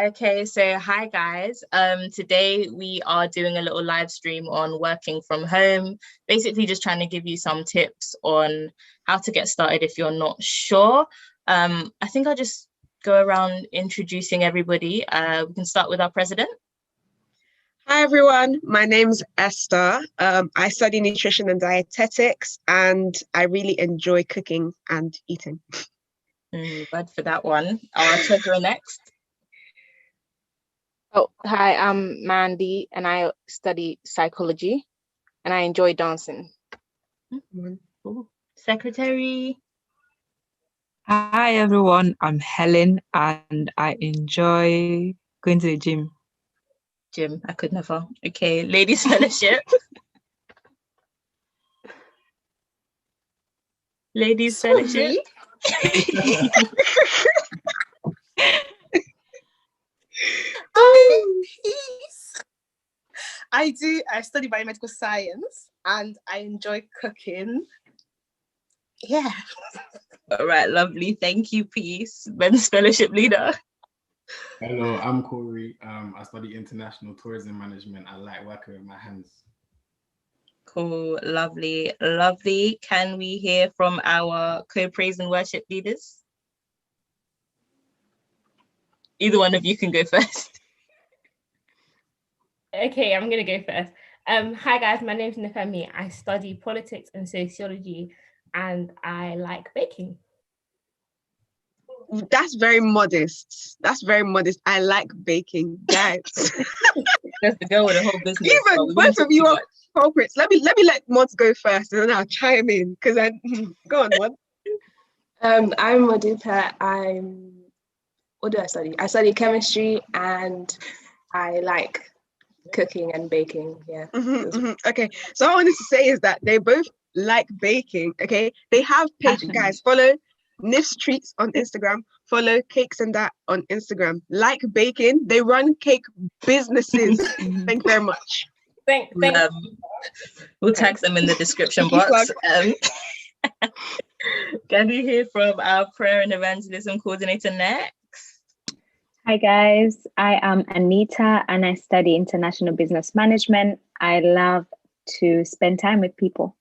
Okay, so hi guys. Today we are doing a little live stream on working from home, basically just trying to give you some tips on how to get started if you're not sure. I think I'll just go around introducing everybody. We can start with our president. Hi everyone, my name's Esther. I study nutrition and dietetics, and I really enjoy cooking and eating. Glad for that one. Our treasurer next. Oh, hi, I'm Mandy and I study psychology and I enjoy dancing. Secretary. Hi everyone, I'm Helen and I enjoy going to the gym. Gym, I could never. Okay, ladies fellowship. Ladies fellowship. Peace. I study biomedical science and I enjoy cooking. Yeah. All right, lovely. Thank you, Peace. Men's fellowship leader. Hello, I'm Corey. I study international tourism management. I like working with my hands. Cool, lovely, lovely. Can we hear from our co-praise and worship leaders? Either one of you can go first. Okay, I'm gonna go first. Hi guys, my name is Nifemi. I study politics and sociology and I like baking. That's very modest. That's very modest. I like baking, guys. That's the girl with the whole business. Even both of you are culprits. Let me let Mods go first, and then I'll chime in because I go on, Mod. I'm Modupa. What do I study? I study chemistry and I like cooking and baking. Yeah. Okay. So what I wanted to say is that they both like baking. Okay. They have pages, guys. Follow Nif's Treats on Instagram. Follow Cakes and That on Instagram. Like baking. They run cake businesses. Thank you very much. Thanks. We'll tag them in the description box. Can we hear from our prayer and evangelism coordinator next? Hi guys, I am Anita and I study international business management. I love to spend time with people.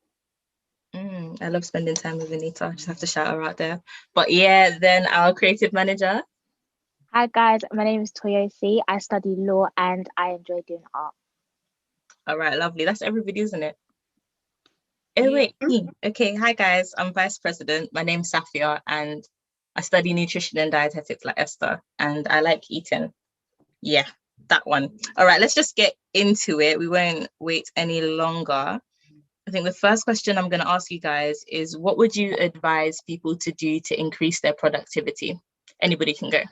I love spending time with Anita. I just have to shout her out there. But yeah, then our creative manager. Hi guys, my name is Toyosi. I study law and I enjoy doing art. All right, lovely. That's everybody, isn't it? Oh wait, okay. Hi guys, I'm vice president. My name's Safia and I study nutrition and dietetics like Esther, and I like eating. Yeah, that one. All right, let's just get into it. We won't wait any longer. I think the first question I'm going to ask you guys is, what would you advise people to do to increase their productivity? Anybody can go.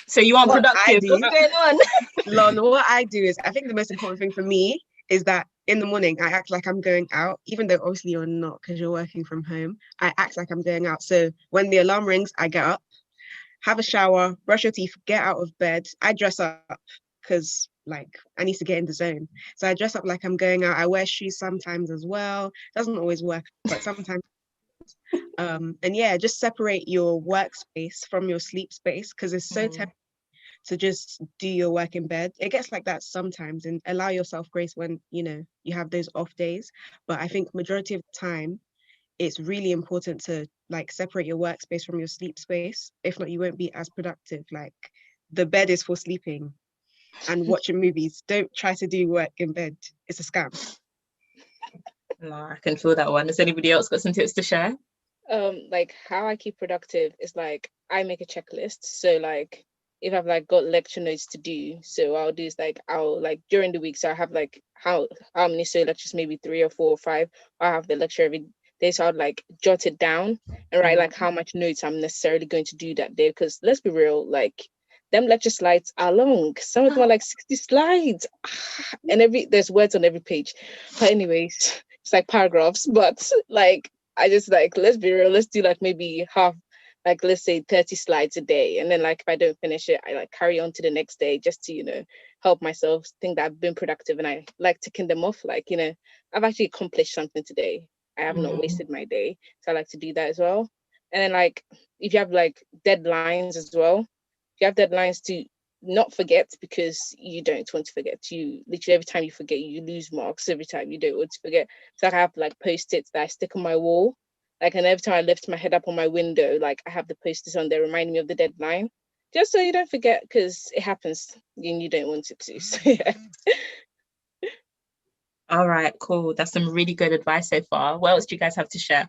So you aren't productive. What's going on? Lon, what I do is, I think the most important thing for me is that in the morning, I act like I'm going out, even though obviously you're not because you're working from home. I act like I'm going out. So when the alarm rings, I get up, have a shower, brush your teeth, get out of bed. I dress up because like I need to get in the zone. So I dress up like I'm going out. I wear shoes sometimes as well. Doesn't always work, but sometimes. And yeah, just separate your workspace from your sleep space because it's so tempting to just do your work in bed. It gets like that sometimes, and allow yourself grace when you have those off days. But I think majority of the time it's really important to like separate your workspace from your sleep space. If not, you won't be as productive. Like the bed is for sleeping and watching movies. Don't try to do work in bed. It's a scam. No, I can feel that one. Has anybody else got some tips to share? Like how I keep productive is like I make a checklist. So like if I've like got lecture notes to do, so I'll do is like I'll like during the week, so I have like how many lectures, maybe 3 or 4 or 5. I have the lecture every day, so I'd like jot it down and write like how much notes I'm necessarily going to do that day, because let's be real, like them lecture slides are long. Some of them are like 60 slides and there's words on every page. But anyways, it's like paragraphs, but like I just like, let's be real, let's do like maybe half, like let's say 30 slides a day, and then like if I don't finish it, I like carry on to the next day just to help myself think that I've been productive. And I like ticking them off, like I've actually accomplished something today. I have not wasted my day, so I like to do that as well. And then like if you have like deadlines as well, if you have deadlines to not forget, because you don't want to forget. You literally every time you forget, you lose marks. Every time you don't want to forget. So I have like post-its that I stick on my wall. Like, and every time I lift my head up on my window, like I have the post-its on there reminding me of the deadline, just so you don't forget, because it happens and you don't want it to. So yeah. All right, cool. That's some really good advice so far. What else do you guys have to share?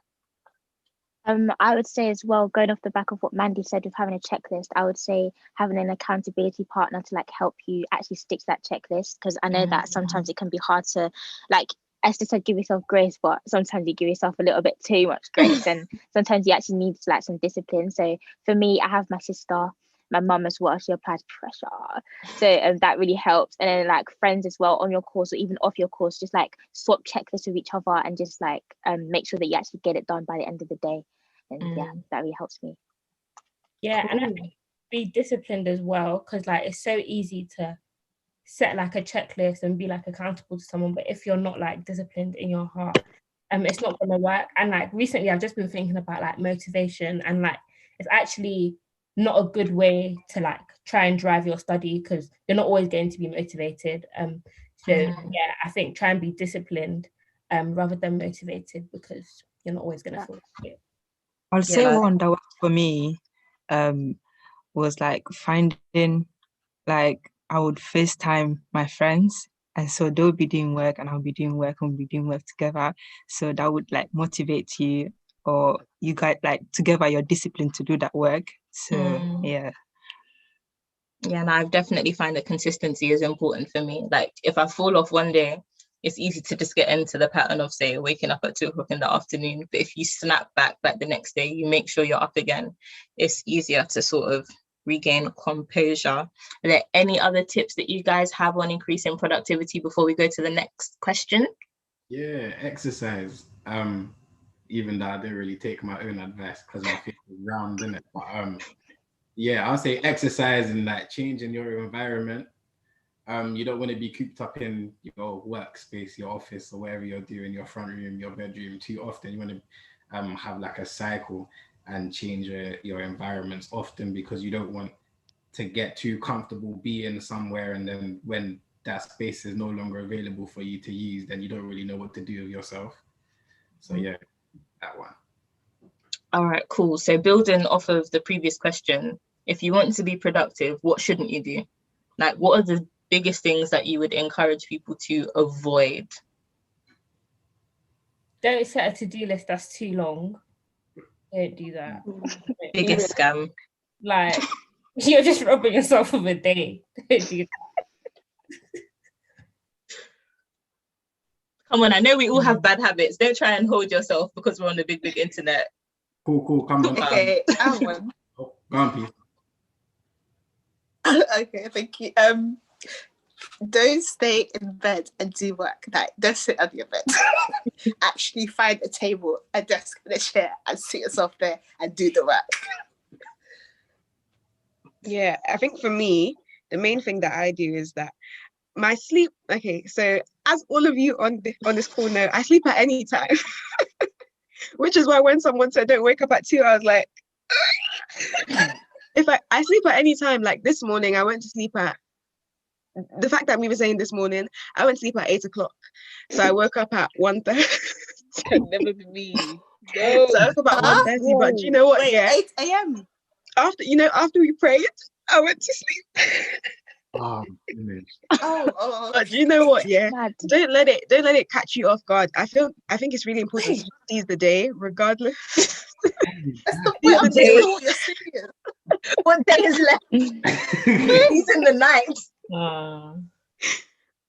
I would say as well, going off the back of what Mandy said with having a checklist, I would say having an accountability partner to like help you actually stick to that checklist, because I know that sometimes it can be hard to, like Esther said, give yourself grace, but sometimes you give yourself a little bit too much grace, and sometimes you actually need like some discipline. So for me, I have my sister, my mum as well. She applies pressure, so that really helps. And then like friends as well on your course or even off your course, just like swap checklists with each other and just like make sure that you actually get it done by the end of the day. And yeah, that really helps me. Yeah, cool. And I think be disciplined as well, because like it's so easy to set like a checklist and be like accountable to someone, but if you're not like disciplined in your heart, it's not gonna work. And like recently I've just been thinking about like motivation, and like it's actually not a good way to like try and drive your study, because you're not always going to be motivated. So yeah, I think try and be disciplined rather than motivated, because you're not always gonna feel it. I'll say one that worked for me was like finding, like I would FaceTime my friends, and so they'll be doing work and I'll be doing work and we'll be doing work together. So that would like motivate you, or you guys like together you're disciplined to do that work. So yeah. Yeah, and I definitely find that consistency is important for me. Like if I fall off one day, it's easy to just get into the pattern of, say, waking up at 2 o'clock in the afternoon. But if you snap back like the next day, you make sure you're up again, it's easier to sort of regain composure. Are there any other tips that you guys have on increasing productivity before we go to the next question? Yeah, exercise. Even though I didn't really take my own advice because my face is round, innit? But yeah, I'll say exercise and like changing your environment. You don't want to be cooped up in your workspace, your office, or wherever you're doing, your front room, your bedroom too often. You want to have like a cycle and change your environments often, because you don't want to get too comfortable being somewhere, and then when that space is no longer available for you to use, then you don't really know what to do with yourself. So yeah, that one. All right, cool. So building off of the previous question, if you want to be productive, what shouldn't you do? Like, what are the biggest things that you would encourage people to avoid? Don't set a to-do list that's too long. Don't do that. Biggest scam. Like, you're just robbing yourself of a day. Don't do that. Come on, I know we all have bad habits. Don't try and hold yourself because we're on the big internet. Cool, come on. Okay, I have one. Go on, please. Okay, thank you. Don't stay in bed and do work. Like, don't sit on your bed. Actually find a table, a desk, and a chair, and sit yourself there and do the work. Yeah, I think for me, the main thing that I do is that my sleep. Okay, so as all of you on this call know, I sleep at any time, which is why when someone said don't wake up at 2, I was like, if I sleep at any time. Like this morning, I went to sleep at. The fact that we were saying this morning, I went to sleep at 8 o'clock. So I woke up at 1:30. Can never be me. No. So I woke up at 1:30, but you know what? Wait, yeah. 8 a.m. After we prayed, I went to sleep. Oh, But you know what? Yeah. Don't let it catch you off guard. I think it's really important to seize the day, regardless. Wait, I'm saying what you're serious. What day is left? He's in the night.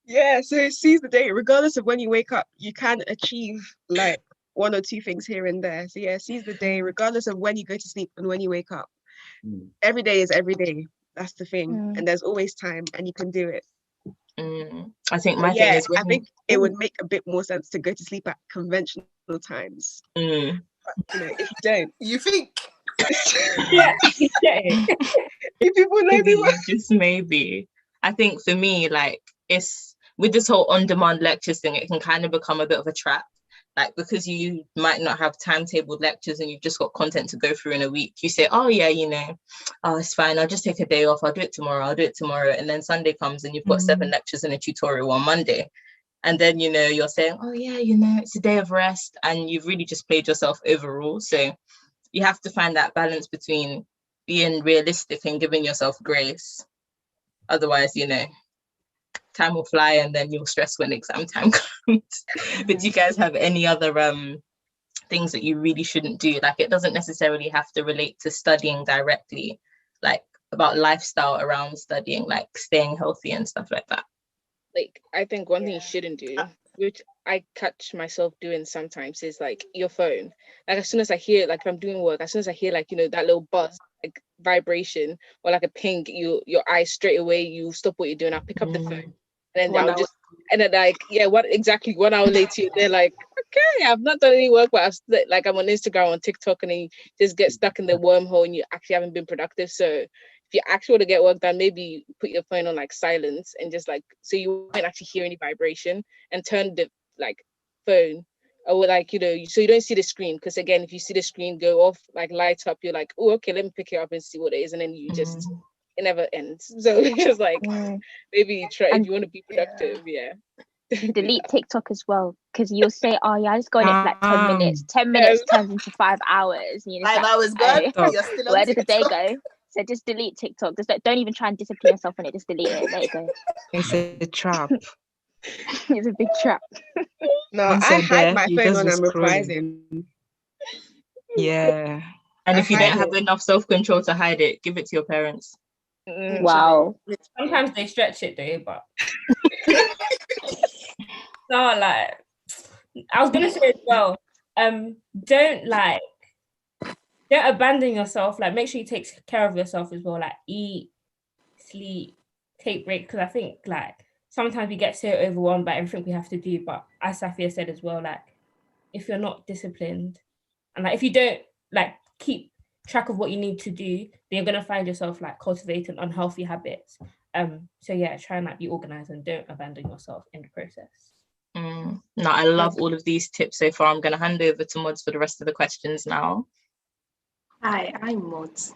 Yeah, so seize the day, regardless of when you wake up. You can achieve like 1 or 2 things here and there. So yeah, seize the day, regardless of when you go to sleep and when you wake up. Every day is every day. That's the thing, and there's always time, and you can do it. I think my thing is, I think it would make a bit more sense to go to sleep at conventional times. But, if you don't, you think? Yeah. If people know me well. Just maybe. I think for me, like, it's with this whole on-demand lectures thing, it can kind of become a bit of a trap. like, because you might not have timetabled lectures and you've just got content to go through in a week, you say, oh yeah, you know, oh, it's fine, I'll just take a day off, I'll do it tomorrow. And then Sunday comes and you've got 7 lectures and a tutorial on Monday. And then, you know, you're saying, oh yeah, you know, it's a day of rest, and you've really just played yourself overall. So you have to find that balance between being realistic and giving yourself grace. Otherwise, you know, time will fly and then you'll stress when exam time comes. But do you guys have any other things that you really shouldn't do? Like, it doesn't necessarily have to relate to studying directly, like about lifestyle around studying, like staying healthy and stuff like that. Like, I think one thing you shouldn't do, which I catch myself doing sometimes, is like your phone. Like, as soon as I hear, like, if I'm doing work, as soon as I hear, like, you know, that little buzz, like vibration or like a ping, your eyes straight away, you stop what you're doing, I'll pick up the phone. And then I'll just, and then like, yeah, what exactly 1 hour later, they're like, okay, I've not done any work, but like, I'm on Instagram, on TikTok, and then you just get stuck in the wormhole and you actually haven't been productive. So if you actually want to get work done, maybe put your phone on like silence and just like, so you won't actually hear any vibration, and turn the like phone, or like, you know, so you don't see the screen. Because again, if you see the screen go off, like light up, you're like, oh, okay, let me pick it up and see what it is. And then you just, it never ends. So just like, maybe try, if you want to be productive, delete TikTok as well, because you'll say, oh yeah, I just go on it for like 10 minutes. 10 minutes turns into 5 hours. And you're just 5 hours gone. You're still on where did the day TikTok. go? So just delete TikTok. Just don't even try and discipline yourself on it. Just delete it. Let it go. It's a trap. It's a big trap. No, Once I you're hide there, my you phone just when be I'm scrolling. revising. Yeah. And if you don't hide have enough self-control to hide it, give it to your parents. Wow. Sometimes they stretch it though, but no, like, I was gonna say as well, don't abandon yourself. Like, make sure you take care of yourself as well. Like, eat, sleep, take breaks. Because I think like sometimes we get so overwhelmed by everything we have to do. But as Safia said as well, like, if you're not disciplined and like if you don't like keep track of what you need to do, then you're gonna find yourself like cultivating unhealthy habits. So yeah, try and like be organized and don't abandon yourself in the process. No, I love all of these tips so far. I'm going to hand over to Mods for the rest of the questions now. Hi, I'm Mods.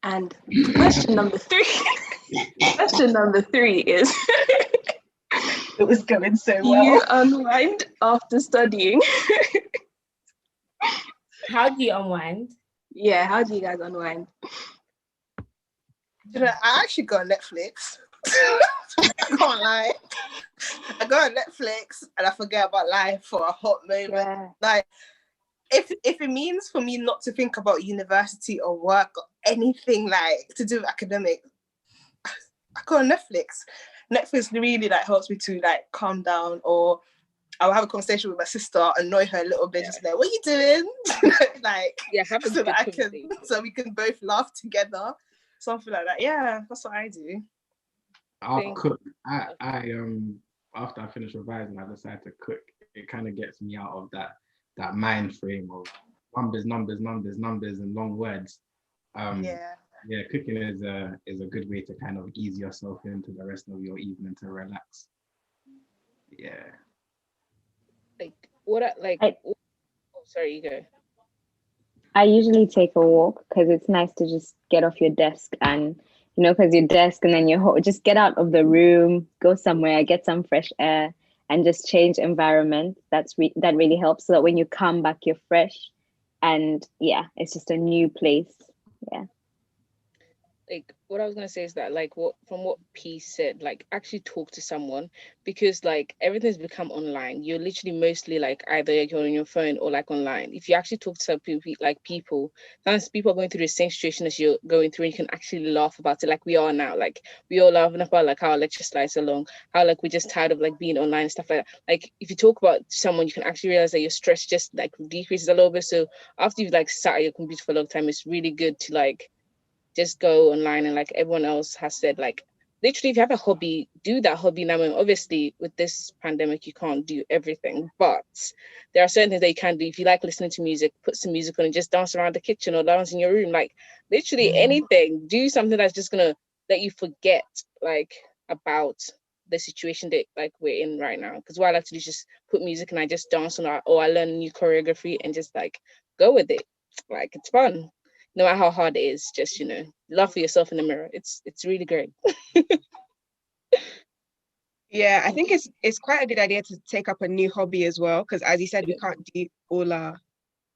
And question number 3. Question number 3 is It was going so do you unwind after studying? How do you unwind? Yeah, how do you guys unwind? You know, I actually go on Netflix. I can't lie. I go on Netflix and I forget about life for a hot moment. Yeah. Like, if it means for me not to think about university or work or anything like to do with academic, I go on Netflix. Netflix really like helps me to like calm down, or I'll have a conversation with my sister, annoy her a little bit, just like, what are you doing? Like, so that so we can both laugh together, something like that. Yeah, that's what I do. I'll cook. I after I finish revising, I decide to cook. It kind of gets me out of that mind frame of numbers, and long words. Yeah, cooking is a good way to kind of ease yourself into the rest of your evening to relax. Yeah. Sorry, you go. I usually take a walk because it's nice to just get off your desk and, you know, because your desk and then just get out of the room, go somewhere, get some fresh air and just change environment. That really helps so that when you come back, you're fresh. And yeah, it's just a new place. Yeah. Like, what I was gonna say is that, like, from what P said, like, actually talk to someone, because like everything's become online. You're literally mostly like either you're on your phone or like online. If you actually talk to some people, sometimes people are going through the same situation as you're going through, and you can actually laugh about it, like we are now. Like, we all laughing about like how our lecture slides along, how like we're just tired of like being online and stuff like that. Like, if you talk about someone, you can actually realize that your stress just like decreases a little bit. So after you've like sat at your computer for a long time, it's really good to like just go online, and like everyone else has said, like, literally, if you have a hobby, do that hobby now. And obviously with this pandemic you can't do everything, but there are certain things that you can do. If you like listening to music, put some music on and just dance around the kitchen or dance in your room. Like, literally anything. Do something that's just gonna let you forget like about the situation that like we're in right now. Because what I like to do is just put music and I just dance on it, or I learn new choreography and just like go with it. Like it's fun. No matter how hard it is, just laugh at yourself in the mirror. It's really great. Yeah, I think it's quite a good idea to take up a new hobby as well, because as you said, we can't do all our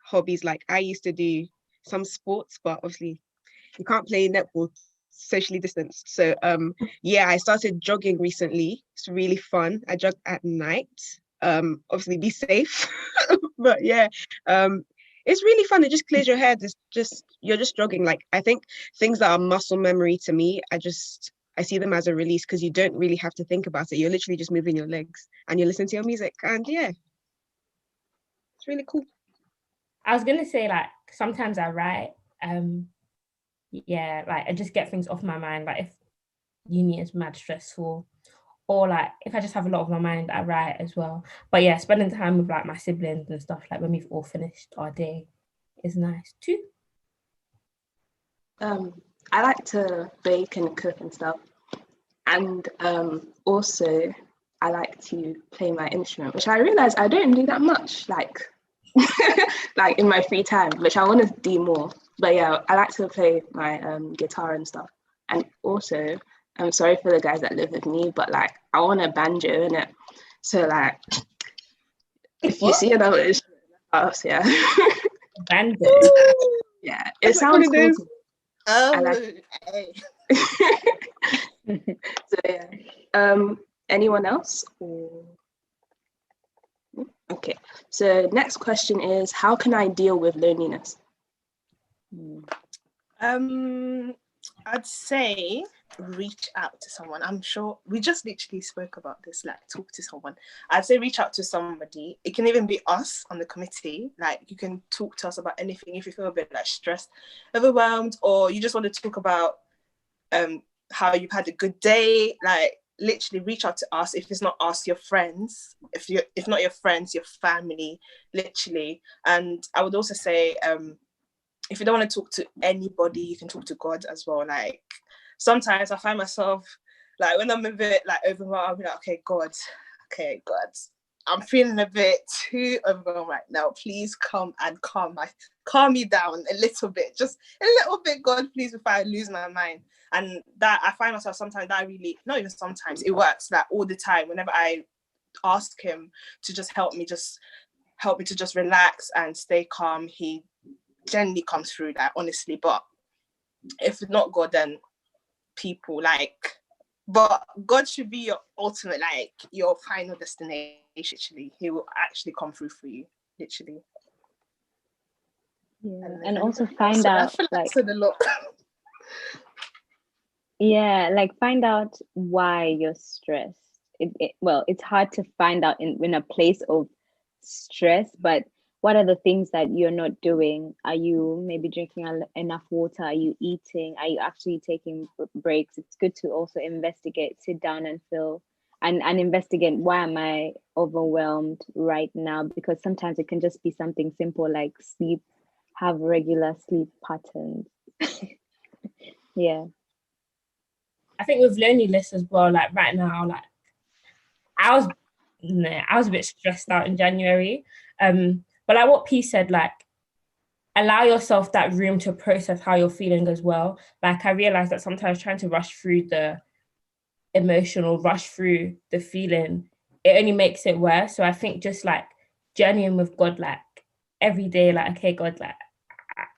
hobbies. Like I used to do some sports, but obviously you can't play netball socially distanced. So yeah, I started jogging recently. It's really fun. I jog at night. Obviously be safe. But yeah, it's really fun. It just clears your head. You're just jogging. Like I think things that are muscle memory to me, I see them as a release, because you don't really have to think about it. You're literally just moving your legs and you listen to your music, and yeah, it's really cool. I was gonna say, like, sometimes I write. Yeah, like I just get things off my mind. Like if uni is mad stressful, or like if I just have a lot on my mind, I write as well. But yeah, spending time with like my siblings and stuff, like when we've all finished our day, is nice too. I like to bake and cook and stuff, and also I like to play my instrument, which I realize I don't do that much, like like in my free time, which I want to do more. But yeah, I like to play my guitar and stuff. And also, I'm sorry for the guys that live with me, but like I want a banjo in it. So like, if you see another instrument in the house, yeah, Banjo. yeah, it sounds cool. Oh, I like hey. So yeah, anyone else? Okay, so next question is, how can I deal with loneliness? I'd say reach out to someone. I'm sure we just literally spoke about this, like talk to someone. I'd say reach out to somebody. It can even be us on the committee. Like you can talk to us about anything if you feel a bit like stressed, overwhelmed, or you just want to talk about how you've had a good day. Like literally reach out to us. If it's not us, your friends. If not your friends, your family, literally. And I would also say if you don't want to talk to anybody, you can talk to God as well. Like sometimes I find myself like when I'm a bit like overwhelmed, I'll be like, okay, God, I'm feeling a bit too overwhelmed right now. Please come and calm me down a little bit, just a little bit, God, please, before I lose my mind. And that I find myself sometimes that really, not even sometimes, it works like all the time. Whenever I ask him to just help me to just relax and stay calm, he generally comes through that, honestly. But if not God, then people, like, but God should be your ultimate, like your final destination. Literally, he will actually come through for you, literally. Yeah, and also find out, like, a lot. Yeah, like find out why you're stressed. Well, it's hard to find out in a place of stress, but what are the things that you're not doing? Are you maybe drinking enough water? Are you eating? Are you actually taking breaks? It's good to also investigate, sit down and feel and investigate, why am I overwhelmed right now? Because sometimes it can just be something simple like sleep, have regular sleep patterns. Yeah. I think with loneliness as well, like right now, like I was a bit stressed out in January. But like what P said, like allow yourself that room to process how you're feeling as well. Like I realized that sometimes trying to rush through the emotional, rush through the feeling, it only makes it worse. So I think just like journeying with God, like every day, like, okay, God, like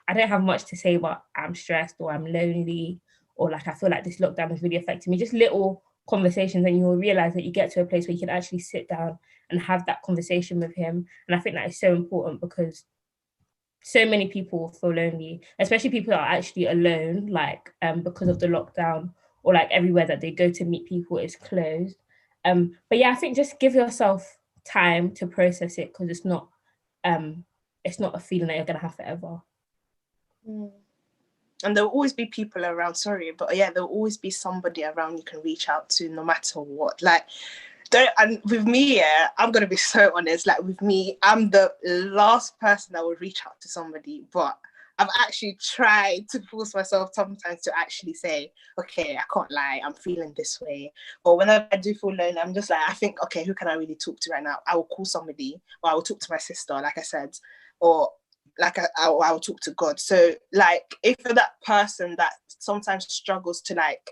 I don't have much to say, but I'm stressed or I'm lonely, or like I feel like this lockdown is really affecting me. Just little conversations, and you will realize that you get to a place where you can actually sit down and have that conversation with him. And I think that is so important, because so many people feel lonely, especially people that are actually alone, like because of the lockdown, or like everywhere that they go to meet people is closed. But yeah, I think just give yourself time to process it, because it's not a feeling that you're gonna have forever. And there'll always be people around, sorry, but yeah, there'll always be somebody around you can reach out to no matter what. Like, and with me, yeah, I'm gonna be so honest, like with me, I'm the last person that would reach out to somebody, but I've actually tried to force myself sometimes to actually say, okay, I can't lie, I'm feeling this way. Or whenever I do feel lonely, I'm just like, I think, okay, who can I really talk to right now? I will call somebody, or I will talk to my sister, like I said, or like I will talk to God. So like, if you're that person that sometimes struggles to like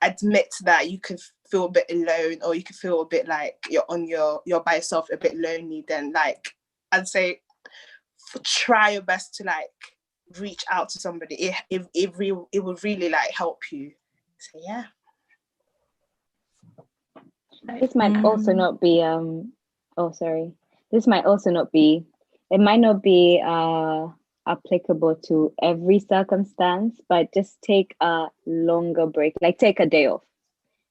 admit that you could feel a bit alone, or you could feel a bit like you're by yourself, a bit lonely, then like I'd say try your best to like reach out to somebody. It would really like help you. So yeah. This might also not be this might also not be, it might not be applicable to every circumstance, but just take a longer break, like take a day off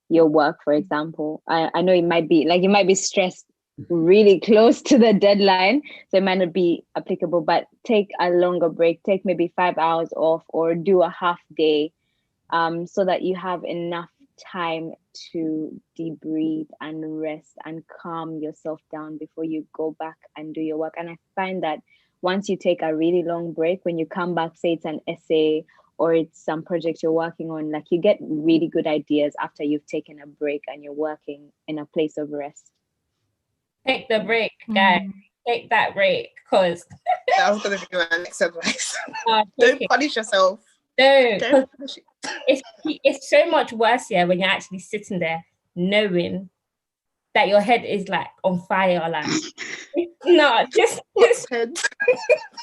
your work, for example. I know it might be like, you might be stressed really close to the deadline, so it might not be applicable, but take a longer break, take maybe 5 hours off, or do a half day, so that you have enough time to debrief and rest and calm yourself down before you go back and do your work. And I find that once you take a really long break, when you come back, say it's an essay or it's some project you're working on, like you get really good ideas after you've taken a break and you're working in a place of rest. Take the break, guys. Take that break, because That was gonna be my next advice. Don't punish yourself. No, because it's so much worse here when you're actually sitting there knowing that your head is like on fire. Like, no, just head.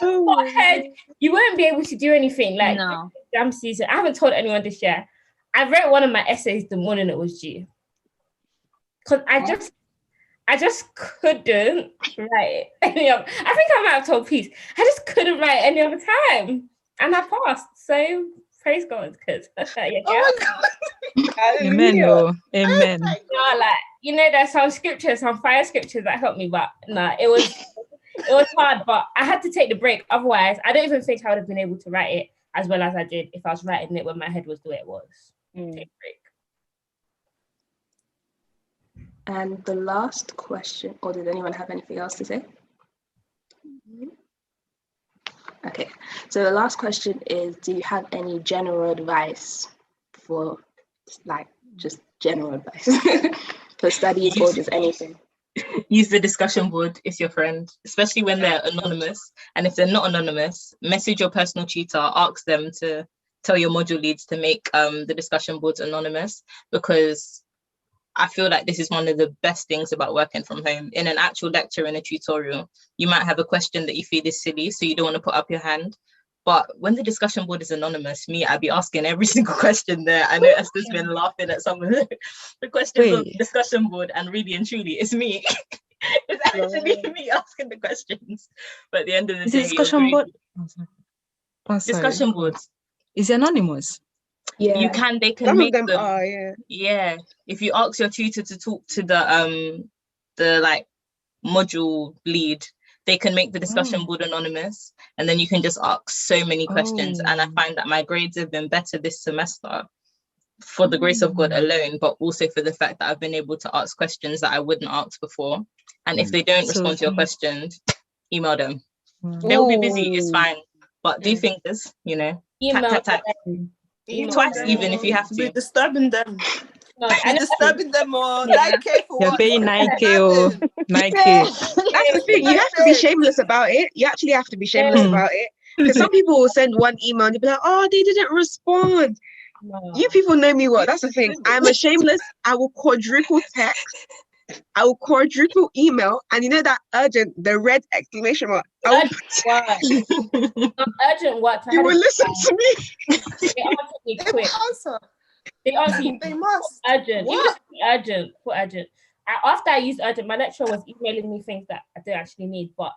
hot head. You won't be able to do anything. Like, no. Exam season. I haven't told anyone this year. I read one of my essays the morning it was due, because I just couldn't write any of. I think I might have told Peace. I just couldn't write any other time, and I passed. So praise God, because oh my God. Amen. Oh, amen. No, like, you know, there's some scriptures, some fire scriptures that helped me, but no, it was hard. But I had to take the break. Otherwise, I don't even think I would have been able to write it as well as I did if I was writing it when my head was the way it was. Take a break. And the last question, or did anyone have anything else to say? Okay, so the last question is, do you have any general advice for, like, just general advice for studies or just anything? Use the discussion board if your friend, especially when they're anonymous. And if they're not anonymous, message your personal tutor, ask them to tell your module leads to make the discussion boards anonymous, because I feel like this is one of the best things about working from home. In an actual lecture, in a tutorial, you might have a question that you feel is silly, so you don't want to put up your hand. But when the discussion board is anonymous, I'd be asking every single question there. I know Esther's been laughing at some of the questions on the discussion board, and really and truly, it's me. It's actually me asking the questions. But at the end of the day, discussion board. Discussion boards. Is it anonymous? Yeah, you can. They can Some make of them them. are, yeah. Yeah, if you ask your tutor to talk to the like module lead, they can make the discussion board anonymous, and then you can just ask so many questions. And I find that my grades have been better this semester for the grace of God alone, but also for the fact that I've been able to ask questions that I wouldn't ask before. And if they don't respond to your questions, email them. They'll be busy. It's fine, but do fingers, you know. Email tap. Twice even if you have to. Be disturbing them. No, Be disturbing them or 9K for You're what? paying 9K or 9K. That's the thing. You have to be shameless about it. You actually have to be shameless about it. Because some people will send one email and they'll be like, oh, they didn't respond. No. You people know me well. That's the thing. I'm a shameless. I will quadruple text. I will quadruple email, and you know that urgent, the red exclamation mark. Urgent what? You will listen to me. They answer me quick. They answer you. They must. Urgent. What? You just urgent. Put urgent. After I used urgent, my lecturer was emailing me things that I don't actually need, but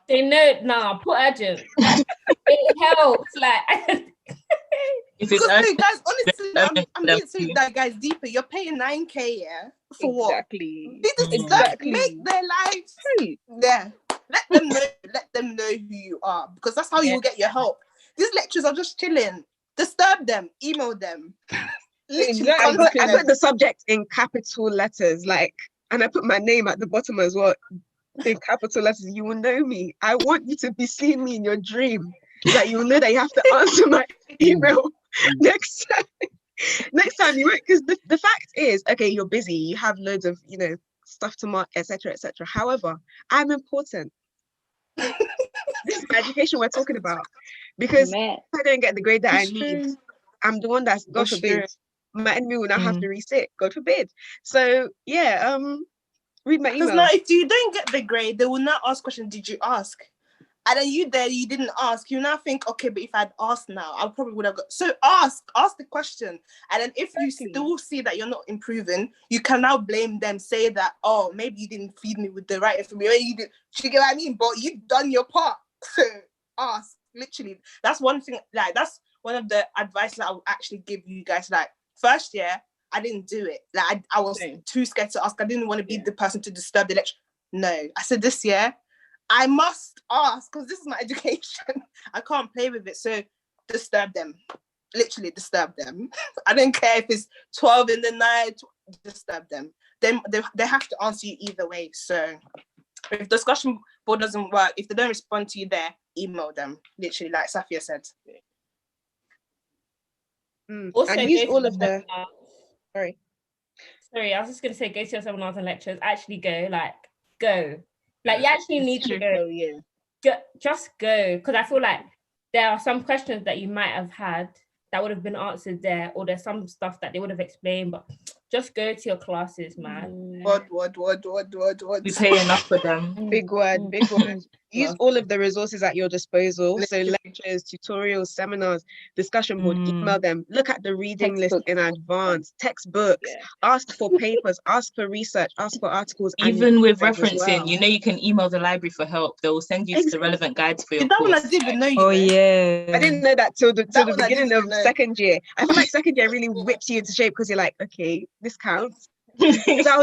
they know. Put urgent. It helps. Like. Because guys, honestly, I'm being saying that, guys, deeper. You're paying 9K, yeah, for what? Exactly. Make their lives free. Yeah. Let them know who you are, because that's how you will get your help. These lectures are just chilling. Disturb them. Email them. I put the subject in capital letters, like, and I put my name at the bottom as well in capital letters. You will know me. I want you to be seeing me in your dream. that you'll know that you have to answer my email next time you work. Because the fact is, okay, you're busy, you have loads of, you know, stuff to mark, etc., etc. However, I'm important. This is education we're talking about. Because if I don't get the grade that I need, I'm the one that's, God forbid, my enemy will now have to resit, God forbid. So yeah, read my Because email. now if you don't get the grade, they will not ask questions, did you ask? And then you didn't ask. You now think, okay, but if I'd asked now, I probably would have got. So ask the question. And then if you still see that you're not improving, you can now blame them, say that, oh, maybe you didn't feed me with the right information. You did, you get what I mean? But you've done your part. So ask, literally. That's one thing, like, that's one of the advice that I would actually give you guys. Like, first year, I didn't do it. Like, I was too scared to ask. I didn't want to be the person to disturb the lecture. No. I said this year, I must ask because this is my education. I can't play with it. So disturb them. Literally disturb them. I don't care if it's 12 in the night, disturb them. Then they have to answer you either way. So if discussion board doesn't work, if they don't respond to you there, email them. Literally, like Safia said. Also, and use all of the... Sorry, I was just going to say, go to your seminars and lectures. Actually go. Like, you actually need to go. Just go. Because I feel like there are some questions that you might have had that would have been answered there, or there's some stuff that they would have explained, but just go to your classes, man. What? We pay enough for them. Big word. Use all of the resources at your disposal. So lectures, tutorials, seminars, discussion board, email them. Look at the reading list in advance, textbooks, ask for papers, ask for research, ask for articles. Even with referencing, you know, you can email the library for help. They will send you to the relevant guides for your course. I didn't even know. Oh yeah. I didn't know that till the beginning of second year. I feel like second year really whips you into shape because you're like, okay, this counts. Because I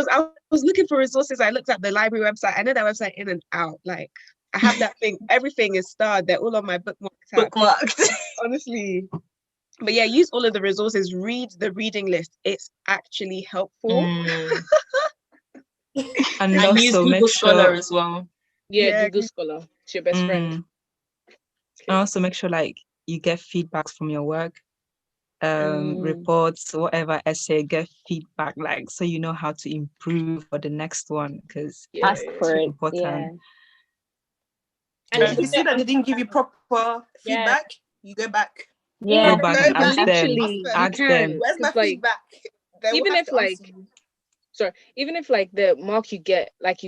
was looking for resources. I looked at the library website. I know that website in and out. Like, I have that thing. Everything is starred. They're all on my bookmarked. Honestly. But yeah, use all of the resources. Read the reading list. It's actually helpful. And use Google Scholar as well. Yeah, Google Scholar. It's your best friend. And also make sure like you get feedbacks from your work. Reports, whatever essay, get feedback, like, so you know how to improve for the next one, because ask for it. Important. And if you see that they didn't give you proper feedback, you go back. Go back and ask them. Where's my feedback? Even if like the mark you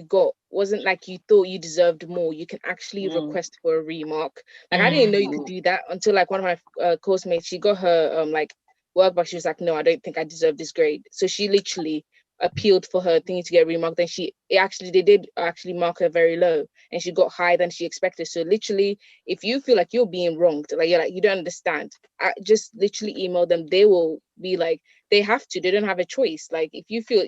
got wasn't like you thought you deserved more, you can actually request for a remark. Like I didn't know you could do that until like one of my course mates, she got her like work back. She was like, no, I don't think I deserve this grade. So she literally appealed for her thing to get remarked. Then they did actually mark her very low, and she got higher than she expected. So literally, if you feel like you're being wronged, like you're like you don't understand, just literally email them. They will be like, they don't have a choice. Like if you feel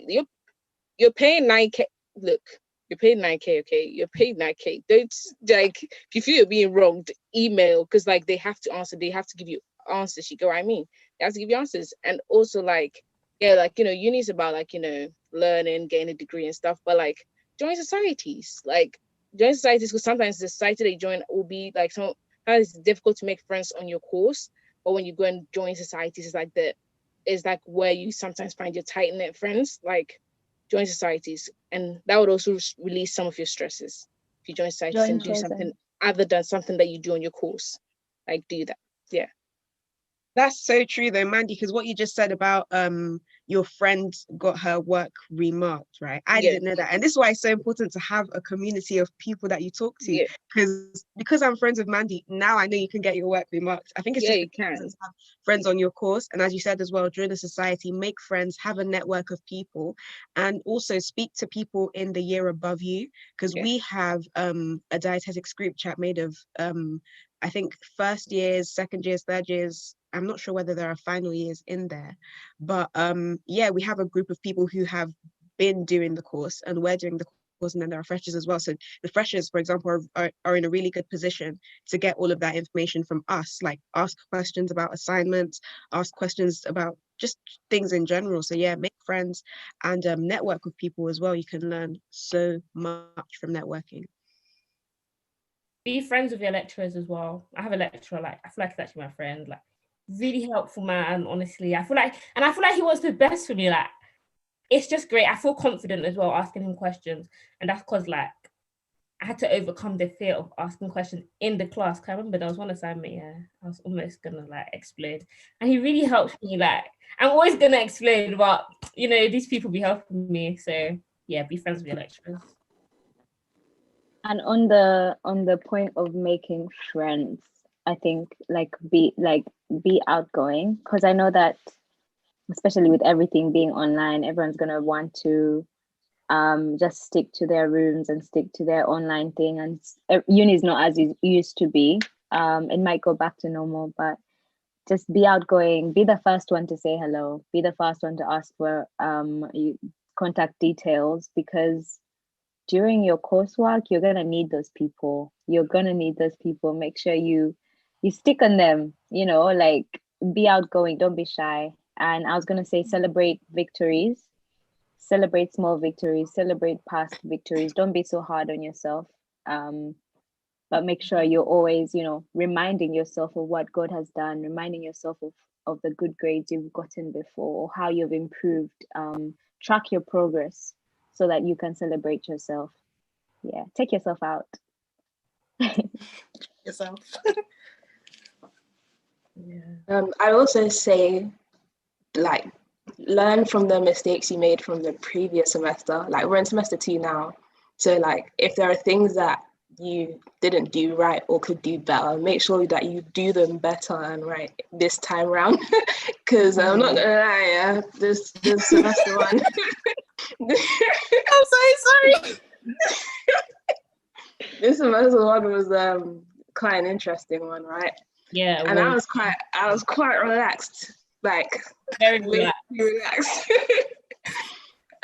you're paying 9K, look, you're paying 9K, okay? You're paying 9K. Don't, like, if you feel you're being wronged, email, because like they have to answer, they have to give you answers. You get what I mean? They have to give you answers. And also like, yeah, like, you know, uni is about like, you know, learning, getting a degree and stuff, but like join societies, because sometimes the society they join will be like, sometimes it's difficult to make friends on your course, but when you go and join societies, it's like where you sometimes find your tight-knit friends. Like, join societies, and that would also release some of your stresses. If you join societies and do something other than something that you do on your course, like do that. Yeah. That's so true though, Mandy, because what you just said about your friend got her work remarked, right? I didn't know that. And this is why it's so important to have a community of people that you talk to. Because I'm friends with Mandy, now I know you can get your work remarked. I think it's just important to have friends on your course. And as you said as well, join the society, make friends, have a network of people, and also speak to people in the year above you. Because we have a dietetics group chat made of I think first years, second years, third years. I'm not sure whether there are final years in there, but yeah, we have a group of people who have been doing the course, and we're doing the course, and then there are freshers as well. So the freshers, for example, are in a really good position to get all of that information from us, like ask questions about assignments, ask questions about just things in general. So yeah, make friends and network with people as well. You can learn so much from networking. be friends with your lecturers as well. I have a lecturer, like, I feel like he's actually my friend, like, really helpful man, honestly. I feel like he wants the best for me. Like, it's just great. I feel confident as well asking him questions. And that's because, like, I had to overcome the fear of asking questions in the class. Cause I remember there was one assignment, yeah, I was almost gonna like explode. And he really helped me. Like, I'm always gonna explain, but you know, these people be helping me. So yeah, be friends with your lecturers. And on the point of making friends, I think be outgoing, because I know that especially with everything being online, everyone's gonna want to just stick to their rooms and stick to their online thing, and uni is not as it used to be. It might go back to normal, but just be outgoing, be the first one to say hello, be the first one to ask for contact details, because during your coursework you're gonna need those people. Make sure you stick on them, you know, like, be outgoing, don't be shy. And I was gonna say, celebrate victories, celebrate small victories, celebrate past victories. Don't be so hard on yourself. But make sure you're always, you know, reminding yourself of what God has done, reminding yourself of the good grades you've gotten before, or how you've improved. Track your progress so that you can celebrate yourself. Yeah, take yourself out. Yourself. Yeah. I also say, like, learn from the mistakes you made from the previous semester. Like, we're in semester 2 now, so like, if there are things that you didn't do right or could do better, make sure that you do them better and right this time round. Because I'm not gonna lie, yeah, this semester one. I'm so sorry. This semester one was quite an interesting one, right? Yeah, and I was quite relaxed, like very relaxed.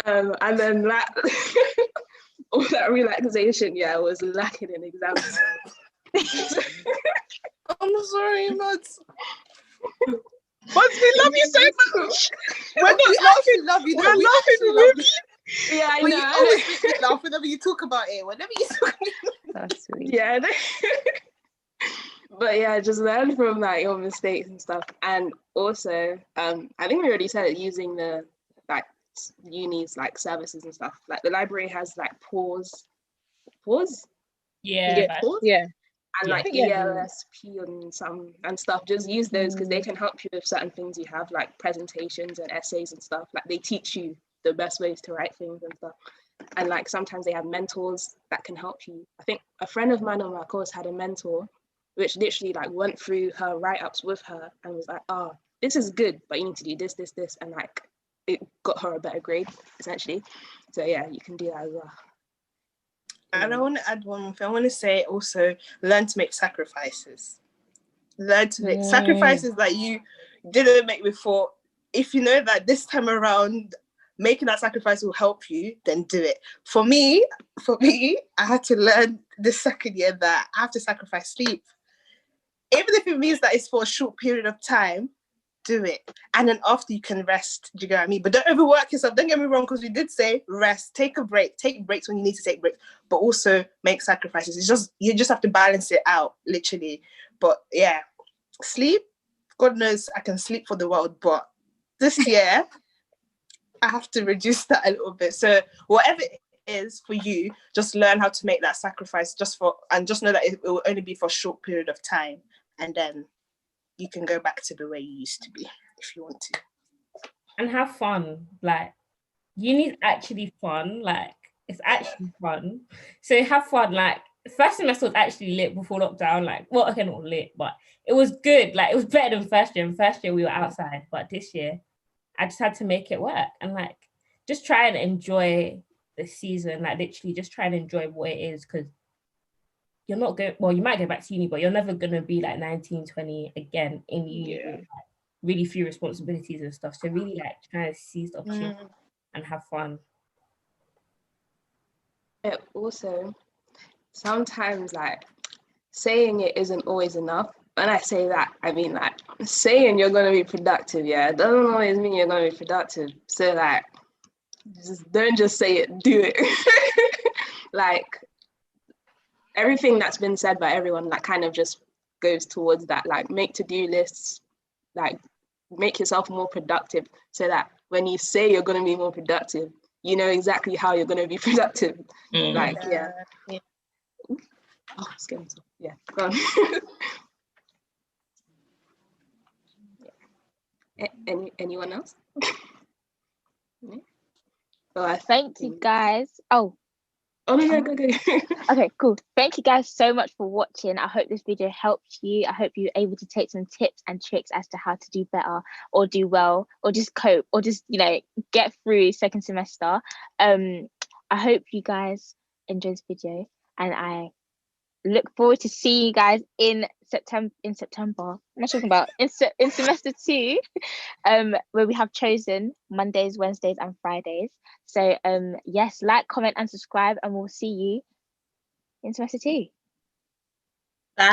And then that all that relaxation, yeah, was lacking in exam time. I'm sorry, Mads. But we love you so much. We're not laughing, love you. We're laughing, love you. Yeah, I but know. You always make me laugh whenever you talk about it. Whenever you talk about That's sweet. Yeah. But yeah, just learn from like your mistakes and stuff. And also, I think we already said it, using the like uni's like services and stuff. Like the library has like pause. Yeah, you get pause. Yeah. And like ELSP and stuff. Just use those because they can help you with certain things you have, like presentations and essays and stuff. Like they teach you the best ways to write things and stuff. And like sometimes they have mentors that can help you. I think a friend of mine on my course had a mentor which literally like went through her write-ups with her and was like, oh, this is good, but you need to do this, and like it got her a better grade essentially. So yeah, you can do that as well. And I want to add one more thing. I want to say also, learn to make sacrifices. Learn to make sacrifices that you didn't make before. If you know that this time around making that sacrifice will help you, then do it. For me, I had to learn this second year that I have to sacrifice sleep. Even if it means that it's for a short period of time, do it. And then after you can rest, do you get what I mean? But don't overwork yourself. Don't get me wrong, because we did say rest, take a break, take breaks when you need to take breaks, but also make sacrifices. It's just, you just have to balance it out, literally. But yeah, sleep, God knows I can sleep for the world, but this year, I have to reduce that a little bit. So whatever it is for you, just learn how to make that sacrifice and just know that it will only be for a short period of time. And then you can go back to the way you used to be if you want to. And have fun. Like, uni's actually fun. Like, it's actually fun. So have fun. Like, first semester was actually lit before lockdown. Like, well, okay, not lit, but it was good. Like, it was better than first year. And first year we were outside, but this year I just had to make it work and like just try and enjoy the season. Like, literally just try and enjoy what it is, because you're not going, well, you might go back to uni, but you're never going to be like 19, 20 again in uni with like really few responsibilities and stuff. So really like try to seize the opportunity and have fun. Yeah, also, sometimes like saying it isn't always enough. When I say that, I mean like saying you're going to be productive, yeah, it doesn't always mean you're going to be productive. So like, don't just say it, do it. Like, everything that's been said by everyone, like kind of just goes towards that, like make to-do lists, like make yourself more productive so that when you say you're going to be more productive, you know exactly how you're going to be productive. Like, yeah. Oh, it's getting to, yeah. Go on. Anyone else? Well, Thank you guys. Oh, no, go. okay, cool. Thank you guys so much for watching. I hope this video helped you. I hope you're able to take some tips and tricks as to how to do better or do well or just cope or just, you know, get through second semester. I hope you guys enjoyed this video, and I look forward to seeing you guys in September. I'm not talking about in semester 2, where we have chosen Mondays, Wednesdays, and Fridays. So yes, like, comment, and subscribe, and we'll see you in semester 2. Bye.